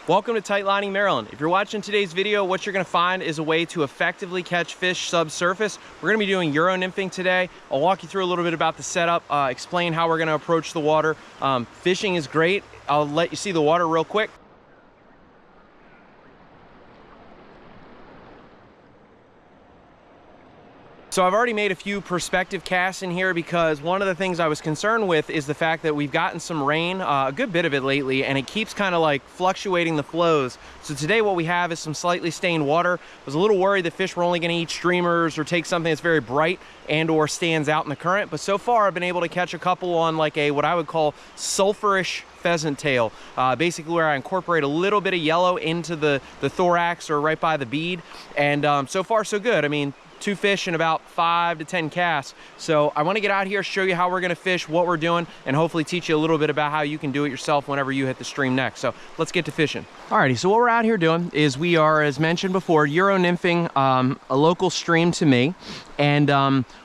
Welcome to Tight Lining Maryland. If you're watching today's video, what you're going to find is a way to effectively catch fish subsurface. We're going to be doing Euro nymphing today. I'll walk you through a little bit about the setup, explain how we're going to approach the water. Fishing is great. I'll let you see the water real quick. So I've already made a few perspective casts in here because one of the things I was concerned with is the fact that we've gotten some rain, a good bit of it lately, and it keeps kind of like fluctuating the flows. So today what we have is some slightly stained water. I was a little worried that fish were only going to eat streamers or take something that's very bright and or stands out in the current, but so far I've been able to catch a couple on like a what I would call sulphurish pheasant tail, basically where I incorporate a little bit of yellow into the thorax or right by the bead, and so far so good. I mean, 2 fish in about 5 to 10 casts. So I want to get out here, show you how we're going to fish, what we're doing, and hopefully teach you a little bit about how you can do it yourself whenever you hit the stream next. So let's get to fishing. Alrighty, so what we're out here doing is we are, as mentioned before, Euro nymphing a local stream to me. And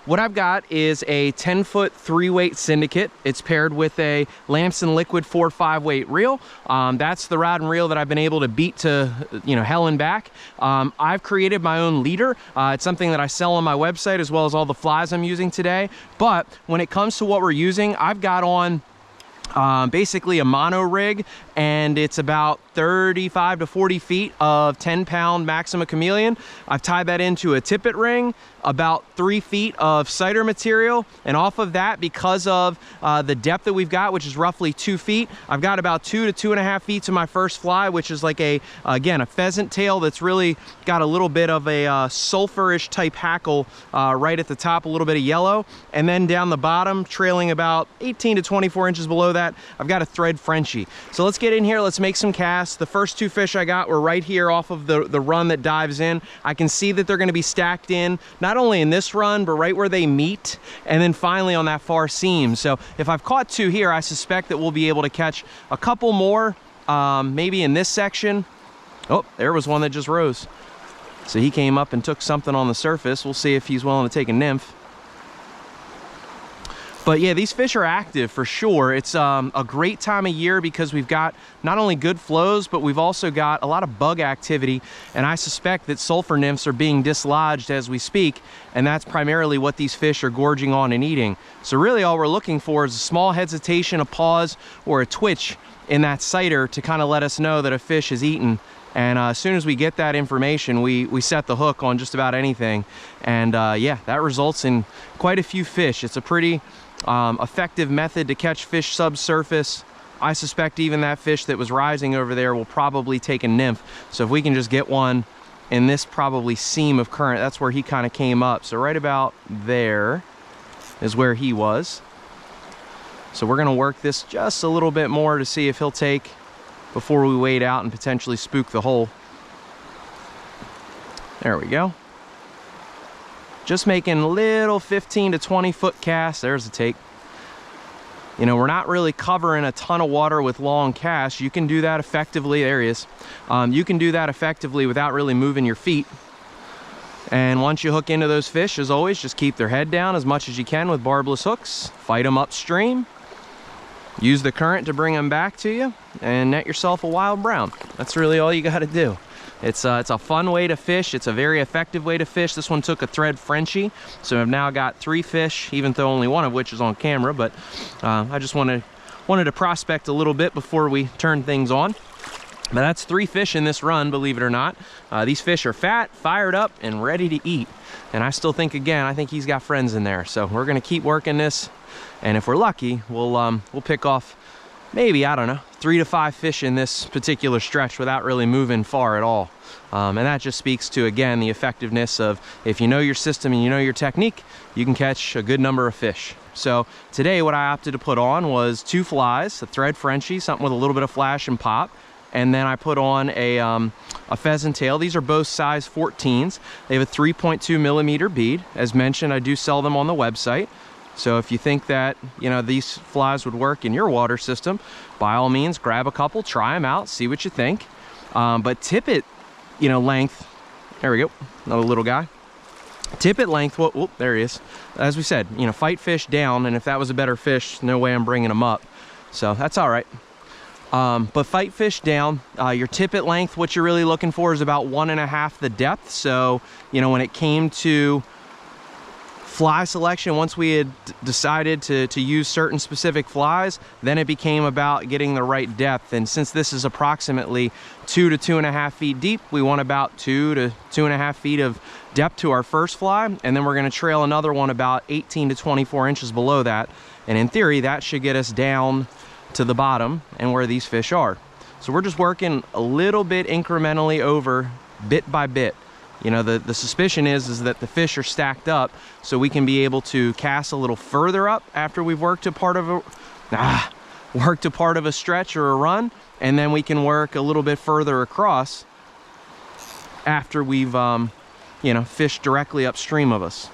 what I've got is a 10-foot 3-weight syndicate. It's paired with a Lamson Liquid 4-5 weight reel. That's the rod and reel that I've been able to beat to, hell and back. I've created my own leader. It's something that I sell on my website as well as all the flies I'm using today. But when it comes to what we're using, I've got on basically a mono rig, and it's about 35 to 40 feet of 10-pound Maxima Chameleon. I've tied that into a tippet ring, about 3 feet of cider material, and off of that, because of the depth that we've got, which is roughly 2 feet, I've got about 2 to 2.5 feet to my first fly, which is like again, a pheasant tail that's really got a little bit of a sulphurish type hackle right at the top, a little bit of yellow, and then down the bottom, trailing about 18 to 24 inches below that, I've got a Thread Frenchie. So let's get in here, let's make some casts. The first 2 fish I got were right here off of the run that dives in. I can see that they're going to be stacked in, not only in this run, but right where they meet, and then finally on that far seam. So if I've caught 2 here, I suspect that we'll be able to catch a couple more, maybe in this section. Oh, there was one that just rose. So he came up and took something on the surface. We'll see if he's willing to take a nymph. But yeah, these fish are active for sure. It's a great time of year because we've got not only good flows, but we've also got a lot of bug activity. And I suspect that sulfur nymphs are being dislodged as we speak. And that's primarily what these fish are gorging on and eating. So really all we're looking for is a small hesitation, a pause, or a twitch in that cider to kind of let us know that a fish is eaten. And as soon as we get that information, we set the hook on just about anything. And yeah, that results in quite a few fish. It's a pretty effective method to catch fish subsurface. I suspect even that fish that was rising over there will probably take a nymph. So if we can just get one in this probably seam of current, that's where he kind of came up. So right about there is where he was. So we're going to work this just a little bit more to see if he'll take before we wade out and potentially spook the hole. There we go. Just making little 15 to 20 foot casts. There's a take. We're not really covering a ton of water with long casts. You can do that effectively. There he is. You can do that effectively without really moving your feet. And once you hook into those fish, as always, just keep their head down as much as you can with barbless hooks. Fight them upstream. Use the current to bring them back to you and net yourself a wild brown. That's really all you got to do. It's a fun way to fish. It's a very effective way to fish. This one took a Thread Frenchie, so I've now got 3 fish, even though only one of which is on camera. But I just wanted to prospect a little bit before we turn things on. But that's 3 fish in this run, believe it or not. These fish are fat, fired up, and ready to eat. And I still think, again, I think he's got friends in there. So we're going to keep working this, and if we're lucky, we'll pick off maybe, I don't know, 3 to 5 fish in this particular stretch without really moving far at all. And that just speaks to, again, the effectiveness of if you know your system and you know your technique, you can catch a good number of fish. So today what I opted to put on was 2 flies, a Thread Frenchie, something with a little bit of flash and pop. And then I put on a pheasant tail. These are both size 14s. They have a 3.2 millimeter bead. As mentioned, I do sell them on the website. So if you think that, these flies would work in your water system, by all means, grab a couple, try them out, see what you think. But tippet, length, there we go, another little guy. Tippet length, whoop, there he is. As we said, fight fish down, and if that was a better fish, no way I'm bringing them up. So that's all right. But fight fish down. Your tippet length, what you're really looking for is about 1.5 the depth. So, you know, when it came to fly selection, once we had decided to use certain specific flies, then it became about getting the right depth. And since this is approximately 2 to 2.5 feet deep, we want about 2 to 2.5 feet of depth to our first fly, and then we're going to trail another one about 18 to 24 inches below that. And in theory, that should get us down to the bottom and where these fish are. So we're just working a little bit incrementally over, bit by bit. You know, the suspicion is that the fish are stacked up, so we can be able to cast a little further up after we've worked a part of a stretch or a run, and then we can work a little bit further across after we've you know, fished directly upstream of us.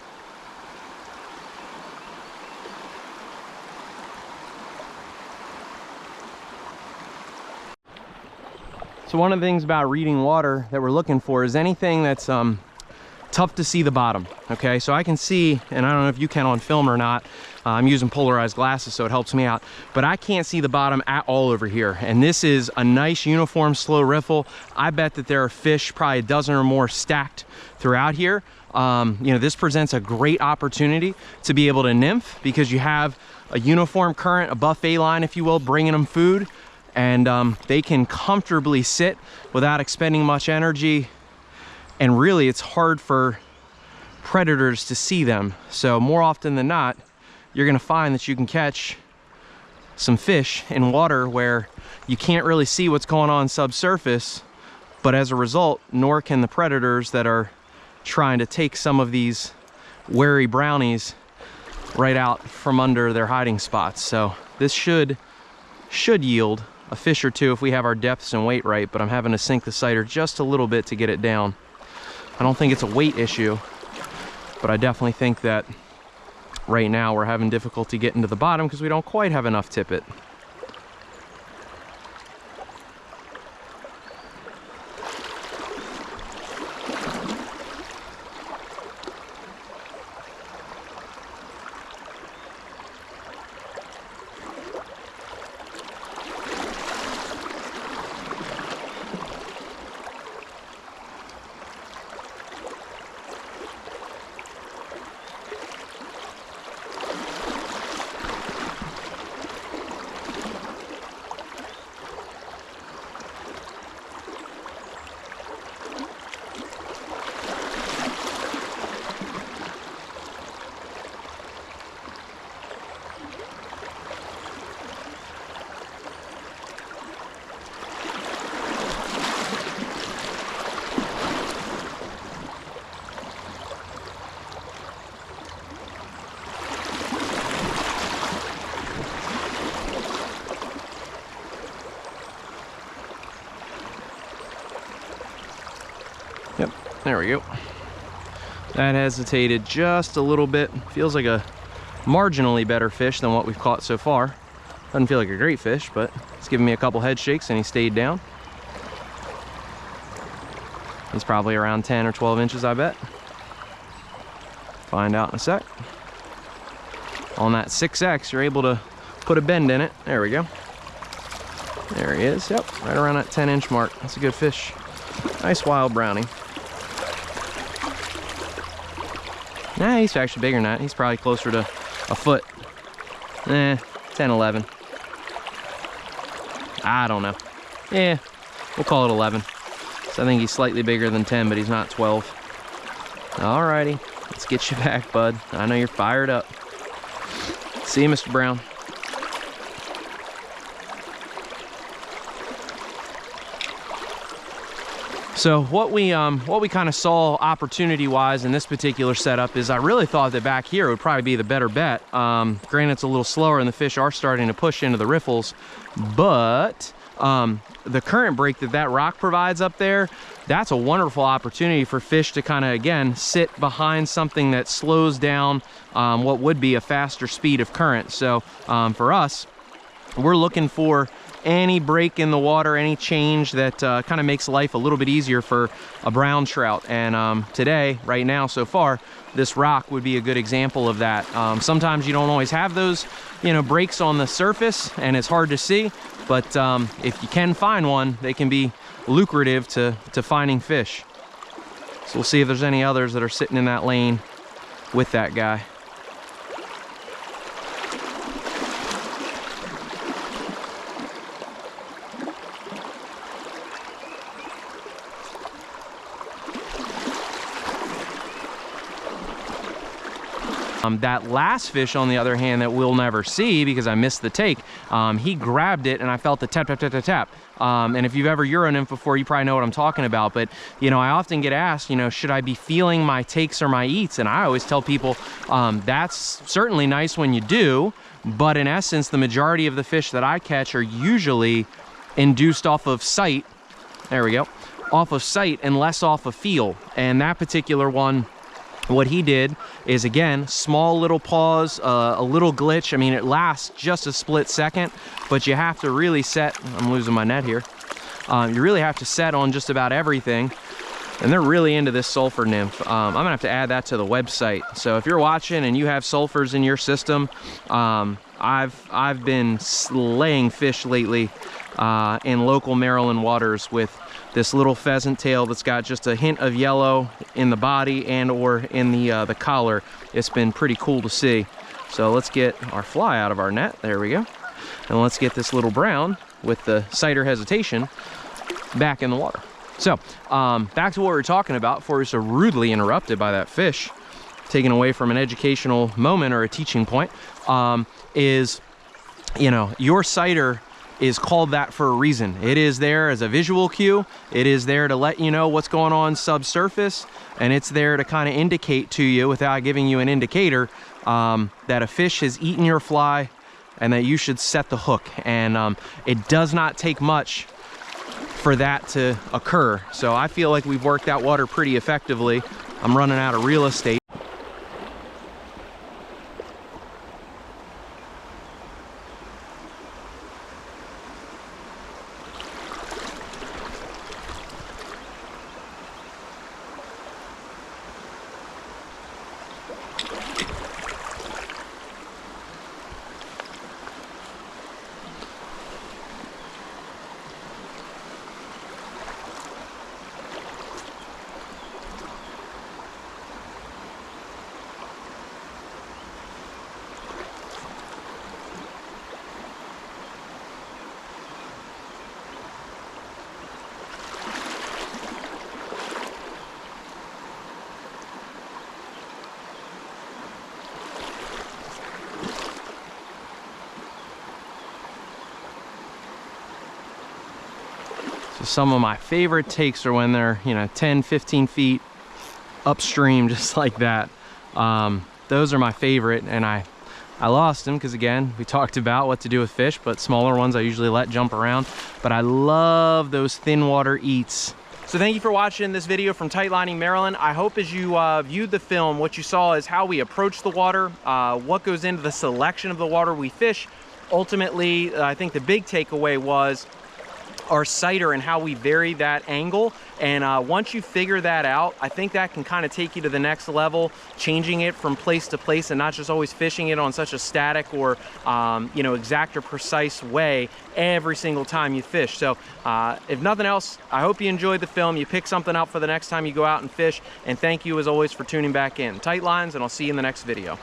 So one of the things about reading water that we're looking for is anything that's tough to see the bottom. Okay, so I can see, and I don't know if you can on film or not, I'm using polarized glasses so it helps me out, but I can't see the bottom at all over here. And this is a nice uniform slow riffle. I bet that there are fish, probably a dozen or more, stacked throughout here. You know, this presents a great opportunity to be able to nymph, because you have a uniform current, a buffet line, if you will, bringing them food. And they can comfortably sit without expending much energy, and really it's hard for predators to see them. So more often than not, you're gonna find that you can catch some fish in water where you can't really see what's going on subsurface, but as a result, nor can the predators that are trying to take some of these wary brownies right out from under their hiding spots. So this should yield a fish or two if we have our depths and weight right, but I'm having to sink the sighter just a little bit to get it down. I don't think it's a weight issue, but I definitely think that right now we're having difficulty getting to the bottom because we don't quite have enough tippet. Yep, there we go. That hesitated just a little bit. Feels like a marginally better fish than what we've caught so far. Doesn't feel like a great fish, but it's giving me a couple head shakes and he stayed down. He's probably around 10 or 12 inches, I bet. Find out in a sec. On that 6X, you're able to put a bend in it. There we go. There he is. Yep, right around that 10-inch mark. That's a good fish. Nice wild brownie. Nah, he's actually bigger than that. He's probably closer to a foot. 10, 11. I don't know. Yeah, we'll call it 11. So I think he's slightly bigger than 10, but he's not 12. Alrighty, let's get you back, bud. I know you're fired up. See you, Mr. Brown. So what we kind of saw opportunity-wise in this particular setup is I really thought that back here would probably be the better bet. Granted, it's a little slower and the fish are starting to push into the riffles, but the current break that rock provides up there, that's a wonderful opportunity for fish to kind of, again, sit behind something that slows down what would be a faster speed of current. So for us, we're looking for any break in the water, any change that kind of makes life a little bit easier for a brown trout. And today, right now, so far, this rock would be a good example of that. Sometimes you don't always have those, you know, breaks on the surface, and it's hard to see, but if you can find one, they can be lucrative to finding fish. So we'll see if there's any others that are sitting in that lane with that guy. That last fish, on the other hand, that we'll never see because I missed the take, he grabbed it and I felt the tap, tap, tap, tap, tap. And if you've ever Euro-nymphed before, you probably know what I'm talking about. But, you know, I often get asked, you know, should I be feeling my takes or my eats? And I always tell people, that's certainly nice when you do, but in essence, the majority of the fish that I catch are usually induced off of sight. There we go. Off of sight and less off of feel. And that particular one, what he did is, again, small little pause, a little glitch. I mean, it lasts just a split second, but you have to really set, I'm losing my net here. You really have to set on just about everything. And they're really into this sulfur nymph. I'm gonna have to add that to the website. So if you're watching and you have sulfurs in your system, I've been slaying fish lately in local Maryland waters with this little pheasant tail that's got just a hint of yellow in the body and or in the collar. It's been pretty cool to see. So let's get our fly out of our net. There we go. And let's get this little brown with the sighter hesitation back in the water. So back to what we were talking about before we were so rudely interrupted by that fish, taken away from an educational moment or a teaching point, is, you know, your sighter is called that for a reason. It is there as a visual cue. It is there to let you know what's going on subsurface, and it's there to kind of indicate to you, without giving you an indicator, that a fish has eaten your fly and that you should set the hook. And it does not take much for that to occur. So I feel like we've worked that water pretty effectively. I'm running out of real estate. So some of my favorite takes are when they're, you know, 10, 15 feet upstream, just like that. Those are my favorite, and I lost them because, again, we talked about what to do with fish, but smaller ones I usually let jump around. But I love those thin water eats. So thank you for watching this video from Tightlining Maryland. I hope as you viewed the film, what you saw is how we approach the water, what goes into the selection of the water we fish. Ultimately, I think the big takeaway was our sighter and how we vary that angle. And once you figure that out, I think that can kind of take you to the next level, changing it from place to place and not just always fishing it on such a static or you know, exact or precise way every single time you fish. So if nothing else, I hope you enjoyed the film, you pick something up for the next time you go out and fish, and thank you as always for tuning back in. Tight lines, and I'll see you in the next video.